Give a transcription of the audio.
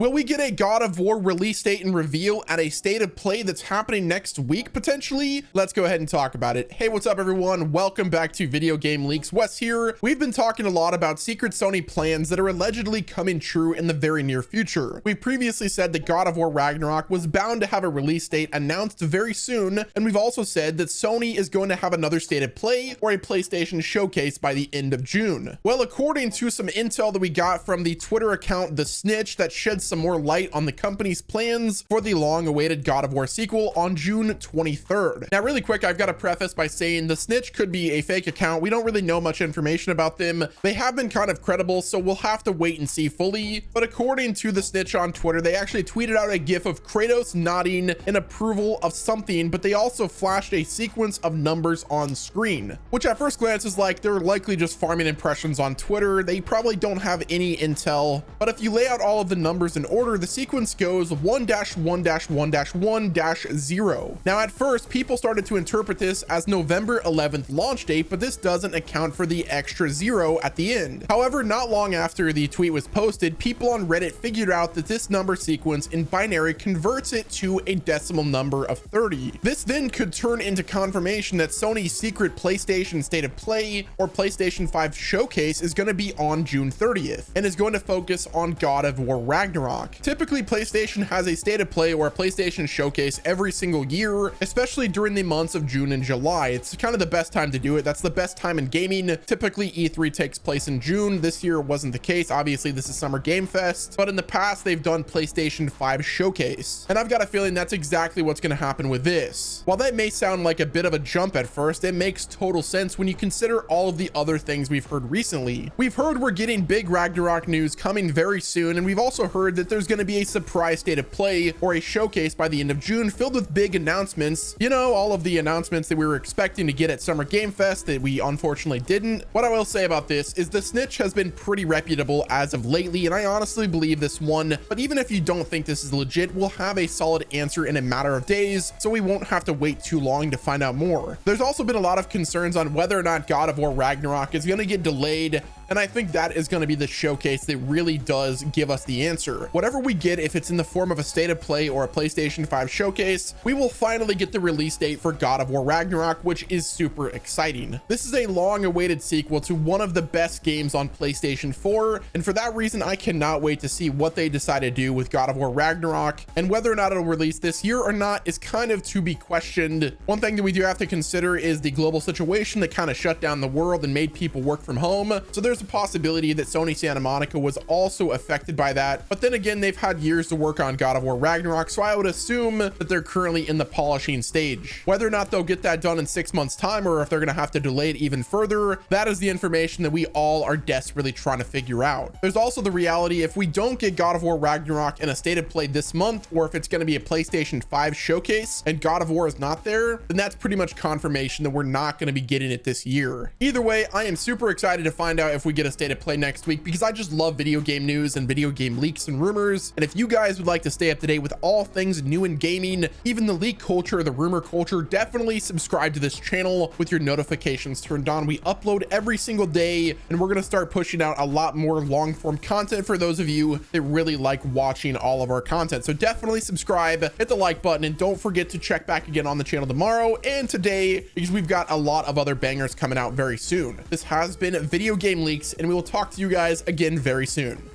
Will we get a God of War release date and reveal at a state of play that's happening next week, potentially? Let's go ahead and talk about it. Hey, what's up, everyone? Welcome back to Video Game Leaks. Wes here. We've been talking a lot about secret Sony plans that are allegedly coming true in the very near future. We previously said that God of War Ragnarok was bound to have a release date announced very soon, and we've also said that Sony is going to have another state of play or a PlayStation showcase by the end of June. Well, according to some intel that we got from the Twitter account The Snitch that sheds some more light on the company's plans for the long-awaited God of War sequel on June 23rd. Now, really quick, I've got to preface by saying The Snitch could be a fake account. We don't really know much information about them. They have been kind of credible, so we'll have to wait and see fully. But according to The Snitch on Twitter, they actually tweeted out a gif of Kratos nodding in approval of something, but they also flashed a sequence of numbers on screen, which at first glance is like they're likely just farming impressions on Twitter. They probably don't have any intel, but if you lay out all of the numbers in order, the sequence goes 1-1-1-1-0. Now, at first, people started to interpret this as November 11th launch date, but this doesn't account for the extra 0 at the end. However, not long after the tweet was posted, people on Reddit figured out that this number sequence in binary converts it to a decimal number of 30. This then could turn into confirmation that Sony's secret PlayStation State of Play or PlayStation 5 showcase is going to be on June 30th and is going to focus on God of War Ragnarok. Typically, PlayStation has a state of play or a PlayStation showcase every single year, especially during the months of June and July. It's kind of the best time to do it. That's the best time in gaming. Typically, E3 takes place in June. This year wasn't the case. Obviously, this is Summer Game Fest, but in the past, they've done PlayStation 5 showcase. And I've got a feeling that's exactly what's going to happen with this. While that may sound like a bit of a jump at first, it makes total sense when you consider all of the other things we've heard recently. We've heard we're getting big Ragnarok news coming very soon, and we've also heard that there's going to be a surprise state of play or a showcase by the end of June filled with big announcements. You know, all of the announcements that we were expecting to get at Summer Game Fest that we unfortunately didn't. What I will say about this is The Snitch has been pretty reputable as of lately, and I honestly believe this one. But even if you don't think this is legit, we'll have a solid answer in a matter of days, so we won't have to wait too long to find out more. There's also been a lot of concerns on whether or not God of War Ragnarok is going to get delayed, and I think that is going to be the showcase that really does give us the answer. Whatever we get, if it's in the form of a state of play or a PlayStation 5 showcase, we will finally get the release date for God of War Ragnarok, which is super exciting. This is a long-awaited sequel to one of the best games on PlayStation 4, and for that reason, I cannot wait to see what they decide to do with God of War Ragnarok, and whether or not it'll release this year or not is kind of to be questioned. One thing that we do have to consider is the global situation that kind of shut down the world and made people work from home, so there's a possibility that Sony Santa Monica was also affected by that. But then again, they've had years to work on God of War Ragnarok, so I would assume that they're currently in the polishing stage. Whether or not they'll get that done in 6 months time or if they're going to have to delay it even further, that is the information that we all are desperately trying to figure out. There's also the reality, if we don't get God of War Ragnarok in a state of play this month, or if it's going to be a PlayStation 5 showcase and God of War is not there, then that's pretty much confirmation that we're not going to be getting it this year. Either way, I am super excited to find out if we get a state of play next week, because I just love video game news and video game leaks and rumors. And if you guys would like to stay up to date with all things new in gaming, even the leak culture, the rumor culture, definitely subscribe to this channel with your notifications turned on. We upload every single day, and we're going to start pushing out a lot more long form content for those of you that really like watching all of our content. So definitely subscribe, hit the like button, and don't forget to check back again on the channel tomorrow and today, because we've got a lot of other bangers coming out very soon. This has been Video Game Leaks, and we will talk to you guys again very soon.